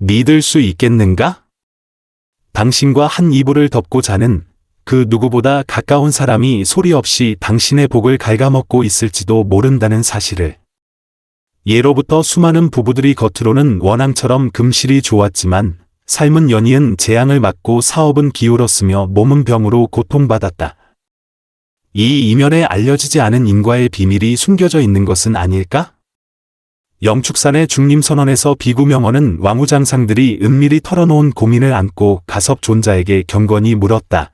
믿을 수 있겠는가? 당신과 한 이불을 덮고 자는 그 누구보다 가까운 사람이 소리 없이 당신의 복을 갉아먹고 있을지도 모른다는 사실을. 예로부터 수많은 부부들이 겉으로는 원앙처럼 금실이 좋았지만 삶은 연이은 재앙을 맞고 사업은 기울었으며 몸은 병으로 고통받았다. 이 이면에 알려지지 않은 인과의 비밀이 숨겨져 있는 것은 아닐까? 영축산의 중림선언에서 비구명언은 왕우장상들이 은밀히 털어놓은 고민을 안고 가섭존자에게 경건히 물었다.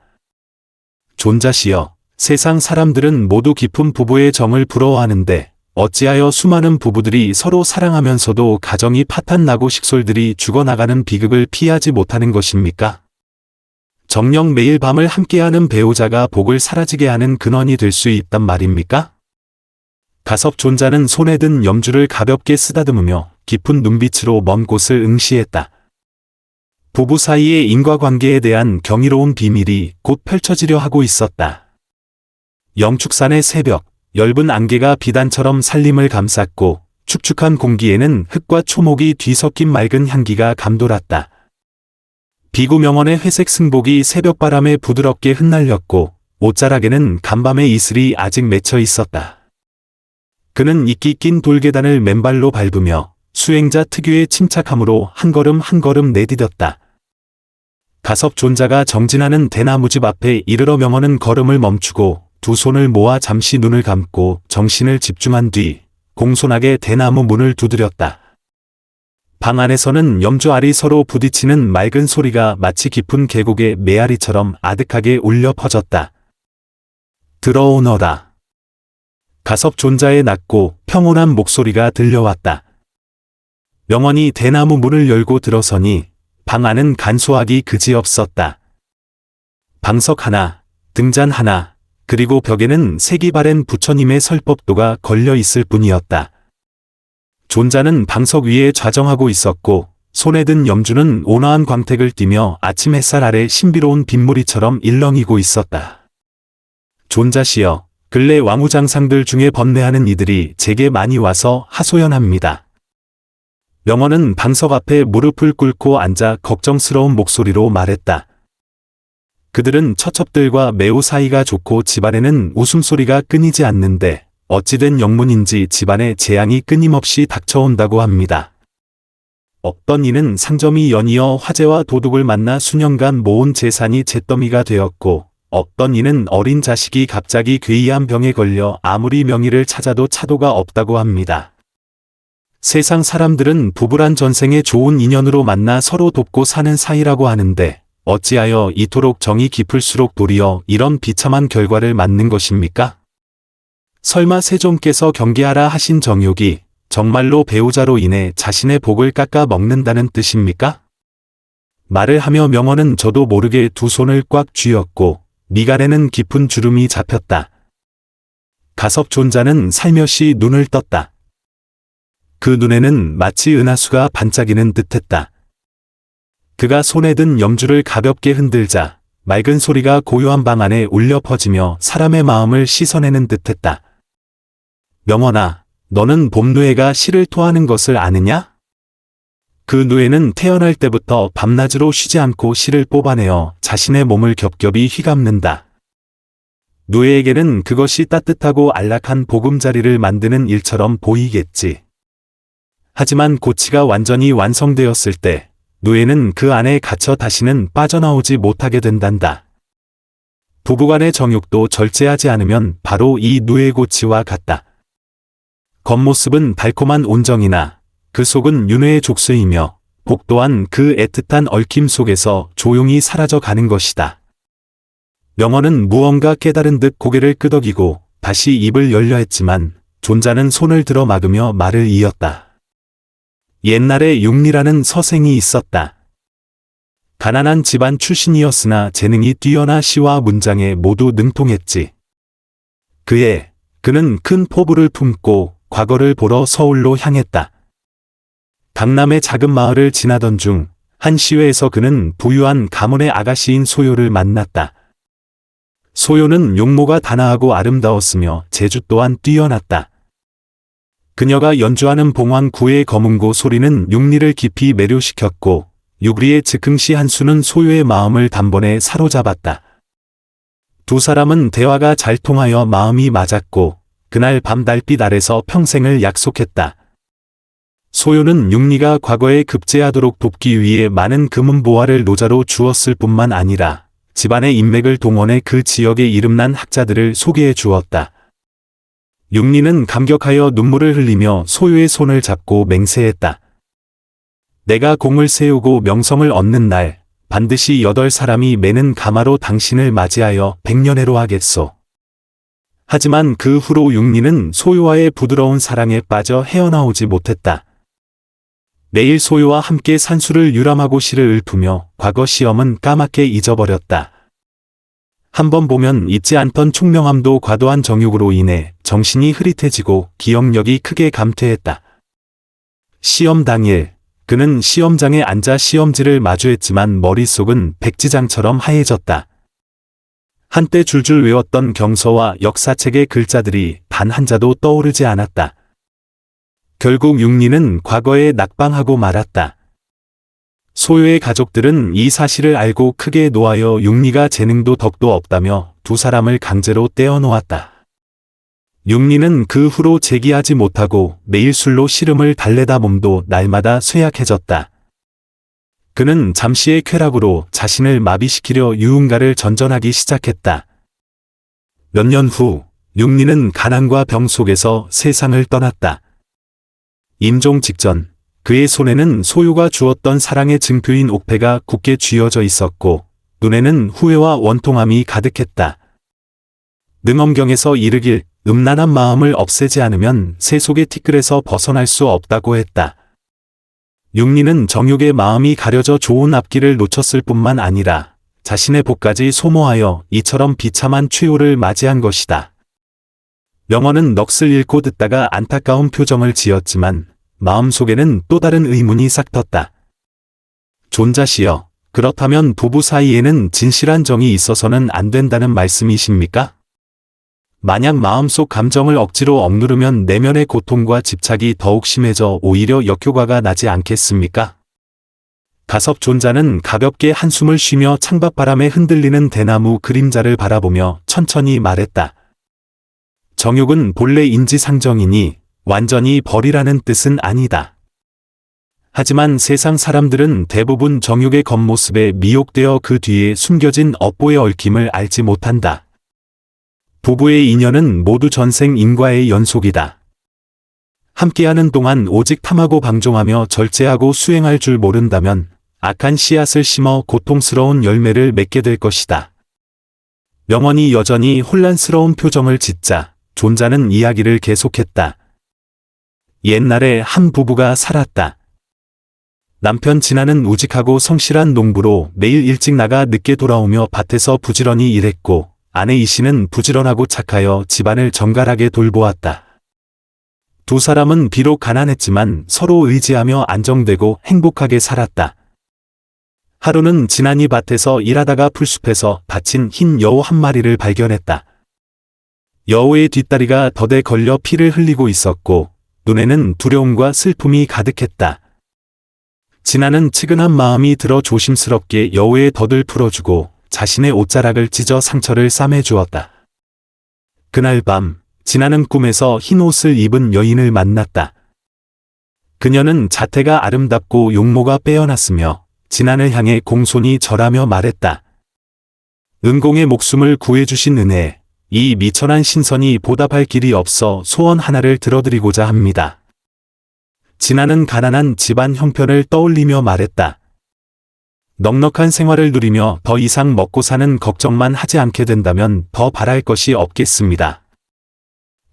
존자시여, 세상 사람들은 모두 깊은 부부의 정을 부러워하는데 어찌하여 수많은 부부들이 서로 사랑하면서도 가정이 파탄나고 식솔들이 죽어나가는 비극을 피하지 못하는 것입니까? 정녕 매일 밤을 함께하는 배우자가 복을 사라지게 하는 근원이 될 수 있단 말입니까? 가섭존자는 손에 든 염주를 가볍게 쓰다듬으며 깊은 눈빛으로 먼 곳을 응시했다. 부부 사이의 인과관계에 대한 경이로운 비밀이 곧 펼쳐지려 하고 있었다. 영축산의 새벽, 엷은 안개가 비단처럼 살림을 감쌌고 축축한 공기에는 흙과 초목이 뒤섞인 맑은 향기가 감돌았다. 비구명언의 회색 승복이 새벽바람에 부드럽게 흩날렸고 옷자락에는 간밤의 이슬이 아직 맺혀 있었다. 그는 이끼 낀 돌계단을 맨발로 밟으며 수행자 특유의 침착함으로 한 걸음 한 걸음 내디뎠다. 가섭존자가 정진하는 대나무집 앞에 이르러 명언은 걸음을 멈추고 두 손을 모아 잠시 눈을 감고 정신을 집중한 뒤 공손하게 대나무 문을 두드렸다. 방 안에서는 염주알이 서로 부딪히는 맑은 소리가 마치 깊은 계곡의 메아리처럼 아득하게 울려 퍼졌다. 들어오너라. 가섭존자의 낮고 평온한 목소리가 들려왔다. 명언이 대나무 문을 열고 들어서니 방 안은 간소하기 그지없었다. 방석 하나, 등잔 하나, 그리고 벽에는 색이 바랜 부처님의 설법도가 걸려 있을 뿐이었다. 존자는 방석 위에 좌정하고 있었고 손에 든 염주는 온화한 광택을 띠며 아침 햇살 아래 신비로운 빗무리처럼 일렁이고 있었다. 존자시여, 근래 왕우장상들 중에 번뇌하는 이들이 제게 많이 와서 하소연합니다. 명언은 방석 앞에 무릎을 꿇고 앉아 걱정스러운 목소리로 말했다. 그들은 처첩들과 매우 사이가 좋고 집안에는 웃음소리가 끊이지 않는데 어찌된 영문인지 집안에 재앙이 끊임없이 닥쳐온다고 합니다. 어떤 이는 상점이 연이어 화재와 도둑을 만나 수년간 모은 재산이 잿더미가 되었고 어떤 이는 어린 자식이 갑자기 괴이한 병에 걸려 아무리 명의를 찾아도 차도가 없다고 합니다. 세상 사람들은 부부란 전생에 좋은 인연으로 만나 서로 돕고 사는 사이라고 하는데 어찌하여 이토록 정이 깊을수록 도리어 이런 비참한 결과를 맞는 것입니까? 설마 세존께서 경계하라 하신 정욕이 정말로 배우자로 인해 자신의 복을 깎아 먹는다는 뜻입니까? 말을 하며 명언은 저도 모르게 두 손을 꽉 쥐었고 미간에는 깊은 주름이 잡혔다. 가섭존자는 살며시 눈을 떴다. 그 눈에는 마치 은하수가 반짝이는 듯했다. 그가 손에 든 염주를 가볍게 흔들자 맑은 소리가 고요한 방 안에 울려 퍼지며 사람의 마음을 씻어내는 듯했다. 명언아, 너는 봄누에가 씨를 토하는 것을 아느냐? 그 누에는 태어날 때부터 밤낮으로 쉬지 않고 씨를 뽑아내어 자신의 몸을 겹겹이 휘감는다. 누에에게는 그것이 따뜻하고 안락한 보금자리를 만드는 일처럼 보이겠지. 하지만 고치가 완전히 완성되었을 때 누에는 그 안에 갇혀 다시는 빠져나오지 못하게 된단다. 부부간의 정욕도 절제하지 않으면 바로 이 누에 고치와 같다. 겉모습은 달콤한 온정이나 그 속은 윤회의 족쇄이며 복 또한 그 애틋한 얽힘 속에서 조용히 사라져 가는 것이다. 명언은 무언가 깨달은 듯 고개를 끄덕이고 다시 입을 열려 했지만 존자는 손을 들어 막으며 말을 이었다. 옛날에 육리라는 서생이 있었다. 가난한 집안 출신이었으나 재능이 뛰어나 시와 문장에 모두 능통했지. 그는 큰 포부를 품고 과거를 보러 서울로 향했다. 강남의 작은 마을을 지나던 중 한 시외에서 그는 부유한 가문의 아가씨인 소요를 만났다. 소요는 용모가 단아하고 아름다웠으며 재주 또한 뛰어났다. 그녀가 연주하는 봉황구의 검은고 소리는 육리를 깊이 매료시켰고 유리의 즉흥시 한 수는 소유의 마음을 단번에 사로잡았다. 두 사람은 대화가 잘 통하여 마음이 맞았고 그날 밤 달빛 아래서 평생을 약속했다. 소유는 육리가 과거에 급제하도록 돕기 위해 많은 금은보화를 노자로 주었을 뿐만 아니라 집안의 인맥을 동원해 그 지역에 이름난 학자들을 소개해 주었다. 육리는 감격하여 눈물을 흘리며 소유의 손을 잡고 맹세했다. 내가 공을 세우고 명성을 얻는 날 반드시 8사람이 매는 가마로 당신을 맞이하여 백년해로 하겠소. 하지만 그 후로 육리는 소유와의 부드러운 사랑에 빠져 헤어나오지 못했다. 매일 소유와 함께 산수를 유람하고 시를 읊으며 과거 시험은 까맣게 잊어버렸다. 한번 보면 잊지 않던 총명함도 과도한 정욕으로 인해 정신이 흐릿해지고 기억력이 크게 감퇴했다. 시험 당일 그는 시험장에 앉아 시험지를 마주했지만 머릿속은 백지장처럼 하얘졌다. 한때 줄줄 외웠던 경서와 역사책의 글자들이 단 한자도 떠오르지 않았다. 결국 육리는 과거에 낙방하고 말았다. 소유의 가족들은 이 사실을 알고 크게 노하여 육리가 재능도 덕도 없다며 두 사람을 강제로 떼어놓았다. 육리는 그 후로 재기하지 못하고 매일 술로 시름을 달래다 몸도 날마다 쇠약해졌다. 그는 잠시의 쾌락으로 자신을 마비시키려 유흥가를 전전하기 시작했다. 몇 년 후 육리는 가난과 병 속에서 세상을 떠났다. 임종 직전 그의 손에는 소유가 주었던 사랑의 증표인 옥패가 굳게 쥐어져 있었고 눈에는 후회와 원통함이 가득했다. 능엄경에서 이르길 음란한 마음을 없애지 않으면 세속의 티끌에서 벗어날 수 없다고 했다. 육리는 정욕의 마음이 가려져 좋은 앞길을 놓쳤을 뿐만 아니라 자신의 복까지 소모하여 이처럼 비참한 최후를 맞이한 것이다. 명언은 넋을 잃고 듣다가 안타까운 표정을 지었지만 마음속에는 또 다른 의문이 싹텄다. 존자시여, 그렇다면 부부 사이에는 진실한 정이 있어서는 안 된다는 말씀이십니까? 만약 마음속 감정을 억지로 억누르면 내면의 고통과 집착이 더욱 심해져 오히려 역효과가 나지 않겠습니까? 가섭 존자는 가볍게 한숨을 쉬며 창밖바람에 흔들리는 대나무 그림자를 바라보며 천천히 말했다. 정욕은 본래 인지상정이니 완전히 버리라는 뜻은 아니다. 하지만 세상 사람들은 대부분 정욕의 겉모습에 미혹되어 그 뒤에 숨겨진 업보의 얽힘을 알지 못한다. 부부의 인연은 모두 전생 인과의 연속이다. 함께하는 동안 오직 탐하고 방종하며 절제하고 수행할 줄 모른다면 악한 씨앗을 심어 고통스러운 열매를 맺게 될 것이다. 명언이 여전히 혼란스러운 표정을 짓자 존자는 이야기를 계속했다. 옛날에 한 부부가 살았다. 남편 진아는 우직하고 성실한 농부로 매일 일찍 나가 늦게 돌아오며 밭에서 부지런히 일했고 아내 이씨는 부지런하고 착하여 집안을 정갈하게 돌보았다. 두 사람은 비록 가난했지만 서로 의지하며 안정되고 행복하게 살았다. 하루는 진안이 밭에서 일하다가 풀숲에서 다친 흰 여우 한 마리를 발견했다. 여우의 뒷다리가 덫에 걸려 피를 흘리고 있었고 눈에는 두려움과 슬픔이 가득했다. 진아는 측은한 마음이 들어 조심스럽게 여우의 덫을 풀어주고 자신의 옷자락을 찢어 상처를 싸매주었다. 그날 밤 진아는 꿈에서 흰 옷을 입은 여인을 만났다. 그녀는 자태가 아름답고 용모가 빼어났으며 진아를 향해 공손히 절하며 말했다. 은공의 목숨을 구해주신 은혜에 이 미천한 신선이 보답할 길이 없어 소원 하나를 들어드리고자 합니다. 진아는 가난한 집안 형편을 떠올리며 말했다. 넉넉한 생활을 누리며 더 이상 먹고 사는 걱정만 하지 않게 된다면 더 바랄 것이 없겠습니다.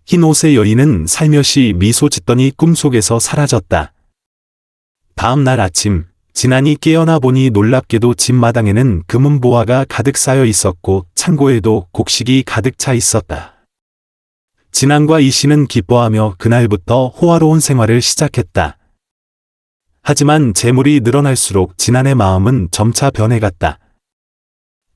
흰옷의 여인은 살며시 미소 짓더니 꿈속에서 사라졌다. 다음 날 아침 진안이 깨어나 보니 놀랍게도 집 마당에는 금은보화가 가득 쌓여 있었고 창고에도 곡식이 가득 차 있었다. 진안과 이씨는 기뻐하며 그날부터 호화로운 생활을 시작했다. 하지만 재물이 늘어날수록 진안의 마음은 점차 변해갔다.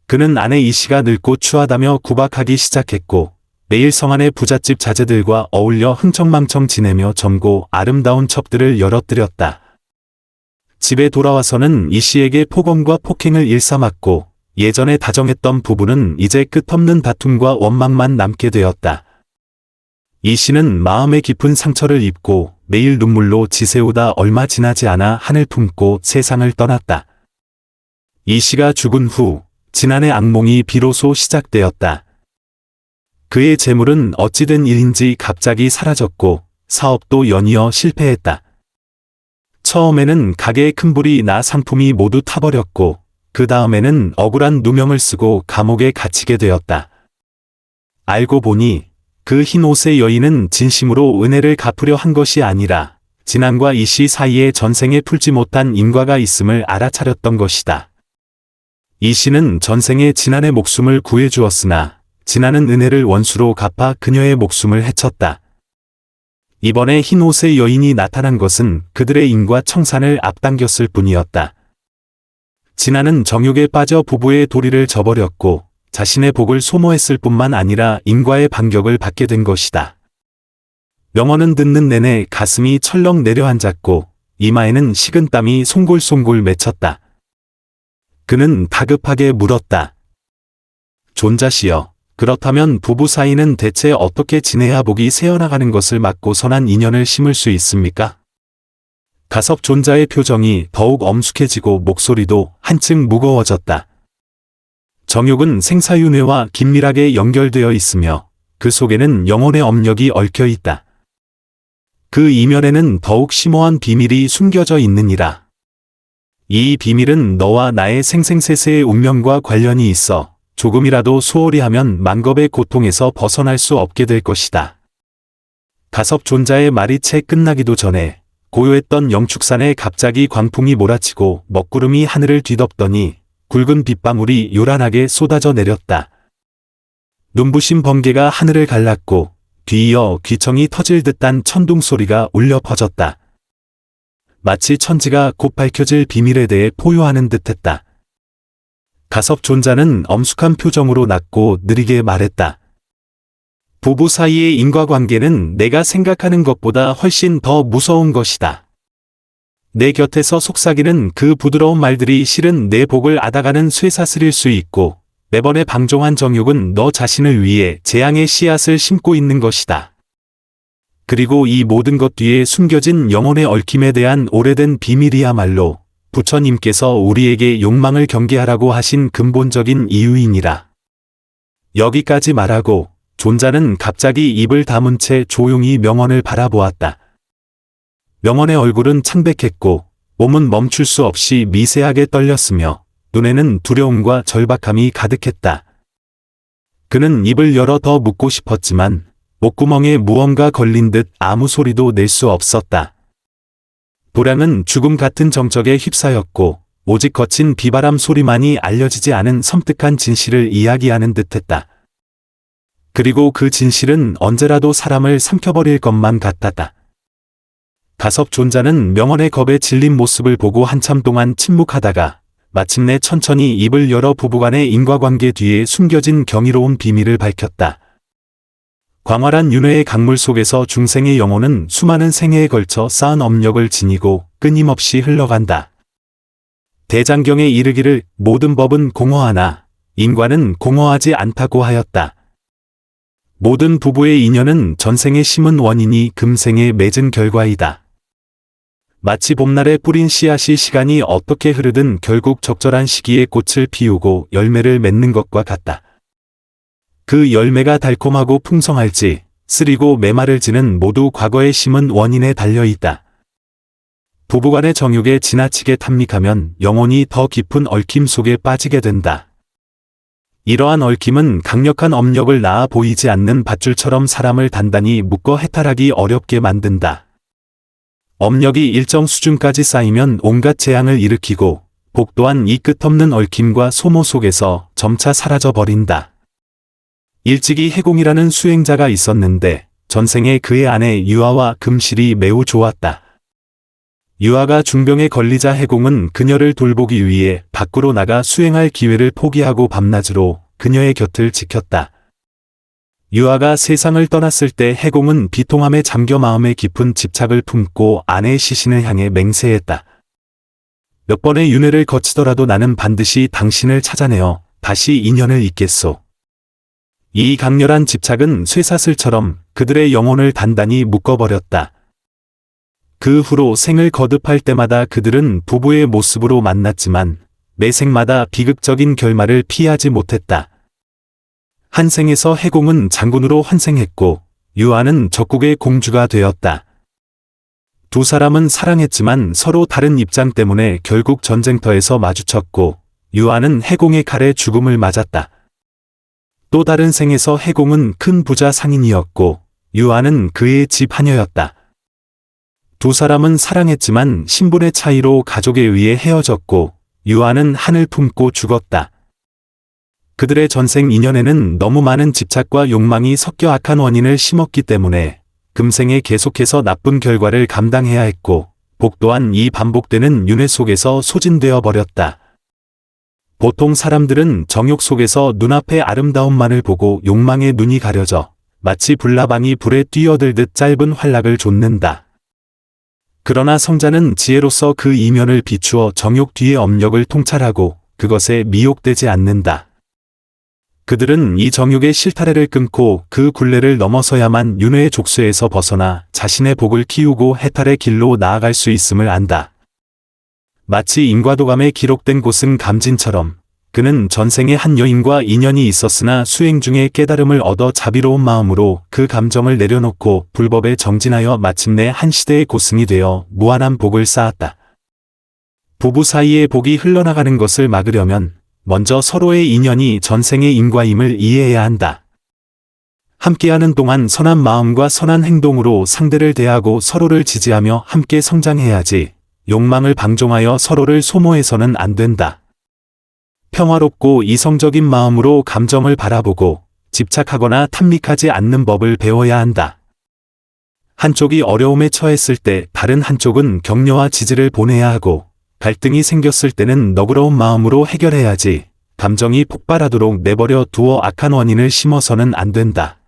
그는 아내 이씨가 늙고 추하다며 구박하기 시작했고 매일 성안의 부잣집 자제들과 어울려 흥청망청 지내며 젊고 아름다운 첩들을 열어뜨렸다. 집에 돌아와서는 이 씨에게 폭언과 폭행을 일삼았고 예전에 다정했던 부부는 이제 끝없는 다툼과 원망만 남게 되었다. 이 씨는 마음의 깊은 상처를 입고 매일 눈물로 지새우다 얼마 지나지 않아 한을 품고 세상을 떠났다. 이 씨가 죽은 후 지난해 악몽이 비로소 시작되었다. 그의 재물은 어찌된 일인지 갑자기 사라졌고 사업도 연이어 실패했다. 처음에는 가게에 큰 불이 나 상품이 모두 타버렸고 그 다음에는 억울한 누명을 쓰고 감옥에 갇히게 되었다. 알고 보니 그 흰 옷의 여인은 진심으로 은혜를 갚으려 한 것이 아니라 진안과 이 씨 사이에 전생에 풀지 못한 인과가 있음을 알아차렸던 것이다. 이 씨는 전생에 진안의 목숨을 구해주었으나 진안은 은혜를 원수로 갚아 그녀의 목숨을 해쳤다. 이번에 흰 옷의 여인이 나타난 것은 그들의 인과 청산을 앞당겼을 뿐이었다. 진안은 정욕에 빠져 부부의 도리를 저버렸고 자신의 복을 소모했을 뿐만 아니라 인과의 반격을 받게 된 것이다. 명언은 듣는 내내 가슴이 철렁 내려앉았고 이마에는 식은 땀이 송골송골 맺혔다. 그는 다급하게 물었다. 존자시여, 그렇다면 부부 사이는 대체 어떻게 지내야 복이 새어나가는 것을 막고 선한 인연을 심을 수 있습니까? 가섭 존자의 표정이 더욱 엄숙해지고 목소리도 한층 무거워졌다. 정욕은 생사윤회와 긴밀하게 연결되어 있으며 그 속에는 영혼의 업력이 얽혀 있다. 그 이면에는 더욱 심오한 비밀이 숨겨져 있느니라. 이 비밀은 너와 나의 생생세세의 운명과 관련이 있어 조금이라도 소홀히 하면 만겁의 고통에서 벗어날 수 없게 될 것이다. 가섭 존자의 말이 채 끝나기도 전에 고요했던 영축산에 갑자기 광풍이 몰아치고 먹구름이 하늘을 뒤덮더니 굵은 빗방울이 요란하게 쏟아져 내렸다. 눈부신 번개가 하늘을 갈랐고 뒤이어 귀청이 터질 듯한 천둥 소리가 울려 퍼졌다. 마치 천지가 곧 밝혀질 비밀에 대해 포효하는 듯했다. 가섭 존자는 엄숙한 표정으로 낮고 느리게 말했다. 부부 사이의 인과관계는 내가 생각하는 것보다 훨씬 더 무서운 것이다. 내 곁에서 속삭이는 그 부드러운 말들이 실은 내 복을 앗아가는 쇠사슬일 수 있고 매번의 방종한 정욕은 너 자신을 위해 재앙의 씨앗을 심고 있는 것이다. 그리고 이 모든 것 뒤에 숨겨진 영혼의 얽힘에 대한 오래된 비밀이야말로 부처님께서 우리에게 욕망을 경계하라고 하신 근본적인 이유이니라. 여기까지 말하고 존자는 갑자기 입을 다문 채 조용히 명언을 바라보았다. 명언의 얼굴은 창백했고 몸은 멈출 수 없이 미세하게 떨렸으며 눈에는 두려움과 절박함이 가득했다. 그는 입을 열어 더 묻고 싶었지만 목구멍에 무언가 걸린 듯 아무 소리도 낼 수 없었다. 도량은 죽음 같은 정적에 휩싸였고 오직 거친 비바람 소리만이 알려지지 않은 섬뜩한 진실을 이야기하는 듯했다. 그리고 그 진실은 언제라도 사람을 삼켜버릴 것만 같았다. 가섭 존자는 명언의 겁에 질린 모습을 보고 한참 동안 침묵하다가 마침내 천천히 입을 열어 부부간의 인과관계 뒤에 숨겨진 경이로운 비밀을 밝혔다. 광활한 윤회의 강물 속에서 중생의 영혼은 수많은 생애에 걸쳐 쌓은 업력을 지니고 끊임없이 흘러간다. 대장경에 이르기를 모든 법은 공허하나 인과는 공허하지 않다고 하였다. 모든 부부의 인연은 전생에 심은 원인이 금생에 맺은 결과이다. 마치 봄날에 뿌린 씨앗이 시간이 어떻게 흐르든 결국 적절한 시기에 꽃을 피우고 열매를 맺는 것과 같다. 그 열매가 달콤하고 풍성할지 쓰리고 메마를지는 모두 과거에 심은 원인에 달려있다. 부부간의 정욕에 지나치게 탐닉하면 영혼이 더 깊은 얽힘 속에 빠지게 된다. 이러한 얽힘은 강력한 업력을 낳아 보이지 않는 밧줄처럼 사람을 단단히 묶어 해탈하기 어렵게 만든다. 업력이 일정 수준까지 쌓이면 온갖 재앙을 일으키고 복 또한 이 끝없는 얽힘과 소모 속에서 점차 사라져 버린다. 일찍이 해공이라는 수행자가 있었는데 전생에 그의 아내 유아와 금실이 매우 좋았다. 유아가 중병에 걸리자 해공은 그녀를 돌보기 위해 밖으로 나가 수행할 기회를 포기하고 밤낮으로 그녀의 곁을 지켰다. 유아가 세상을 떠났을 때 해공은 비통함에 잠겨 마음에 깊은 집착을 품고 아내의 시신을 향해 맹세했다. 몇 번의 윤회를 거치더라도 나는 반드시 당신을 찾아내어 다시 인연을 잇겠소. 이 강렬한 집착은 쇠사슬처럼 그들의 영혼을 단단히 묶어버렸다. 그 후로 생을 거듭할 때마다 그들은 부부의 모습으로 만났지만 매 생마다 비극적인 결말을 피하지 못했다. 한 생에서 해공은 장군으로 환생했고 유아는 적국의 공주가 되었다. 두 사람은 사랑했지만 서로 다른 입장 때문에 결국 전쟁터에서 마주쳤고 유아는 해공의 칼에 죽음을 맞았다. 또 다른 생에서 해공은 큰 부자 상인이었고 유아는 그의 집 하녀였다. 두 사람은 사랑했지만 신분의 차이로 가족에 의해 헤어졌고 유아는 한을 품고 죽었다. 그들의 전생 인연에는 너무 많은 집착과 욕망이 섞여 악한 원인을 심었기 때문에 금생에 계속해서 나쁜 결과를 감당해야 했고 복 또한 이 반복되는 윤회 속에서 소진되어 버렸다. 보통 사람들은 정욕 속에서 눈앞의 아름다움만을 보고 욕망에 눈이 가려져 마치 불나방이 불에 뛰어들듯 짧은 활락을 좇는다. 그러나 성자는 지혜로서 그 이면을 비추어 정욕 뒤의 업력을 통찰하고 그것에 미혹되지 않는다. 그들은 이 정욕의 실타래를 끊고 그 굴레를 넘어서야만 윤회의 족쇄에서 벗어나 자신의 복을 키우고 해탈의 길로 나아갈 수 있음을 안다. 마치 인과도감에 기록된 곳은 감진처럼 그는 전생에 한 여인과 인연이 있었으나 수행 중에 깨달음을 얻어 자비로운 마음으로 그 감정을 내려놓고 불법에 정진하여 마침내 한 시대의 고승이 되어 무한한 복을 쌓았다. 부부 사이의 복이 흘러나가는 것을 막으려면 먼저 서로의 인연이 전생의 인과임을 이해해야 한다. 함께하는 동안 선한 마음과 선한 행동으로 상대를 대하고 서로를 지지하며 함께 성장해야지 욕망을 방종하여 서로를 소모해서는 안 된다. 평화롭고 이성적인 마음으로 감정을 바라보고 집착하거나 탐닉하지 않는 법을 배워야 한다. 한쪽이 어려움에 처했을 때 다른 한쪽은 격려와 지지를 보내야 하고 갈등이 생겼을 때는 너그러운 마음으로 해결해야지 감정이 폭발하도록 내버려 두어 악한 원인을 심어서는 안 된다.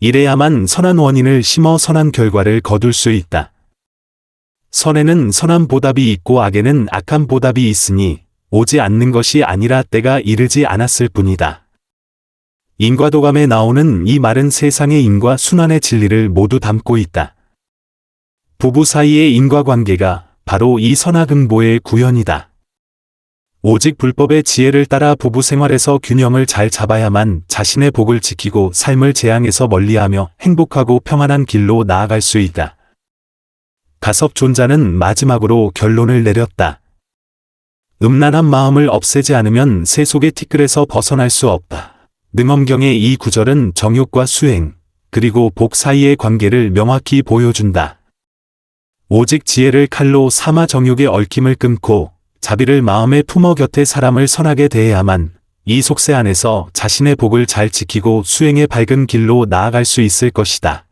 이래야만 선한 원인을 심어 선한 결과를 거둘 수 있다. 선에는 선한 보답이 있고 악에는 악한 보답이 있으니 오지 않는 것이 아니라 때가 이르지 않았을 뿐이다. 인과도감에 나오는 이 말은 세상의 인과 순환의 진리를 모두 담고 있다. 부부 사이의 인과관계가 바로 이 선악응보의 구현이다. 오직 불법의 지혜를 따라 부부 생활에서 균형을 잘 잡아야만 자신의 복을 지키고 삶을 재앙에서 멀리하며 행복하고 평안한 길로 나아갈 수 있다. 가섭존자는 마지막으로 결론을 내렸다. 음란한 마음을 없애지 않으면 세속의 티끌에서 벗어날 수 없다. 능엄경의 이 구절은 정욕과 수행, 그리고 복 사이의 관계를 명확히 보여준다. 오직 지혜를 칼로 삼아 정욕의 얽힘을 끊고 자비를 마음에 품어 곁에 사람을 선하게 대해야만 이 속세 안에서 자신의 복을 잘 지키고 수행의 밝은 길로 나아갈 수 있을 것이다.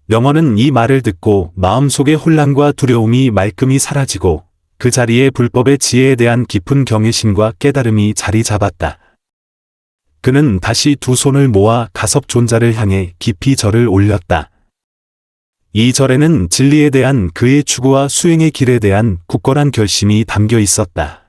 명언은 이 말을 듣고 마음속의 혼란과 두려움이 말끔히 사라지고 그 자리에 불법의 지혜에 대한 깊은 경외심과 깨달음이 자리 잡았다. 그는 다시 두 손을 모아 가섭존자를 향해 깊이 절을 올렸다. 이 절에는 진리에 대한 그의 추구와 수행의 길에 대한 굳건한 결심이 담겨 있었다.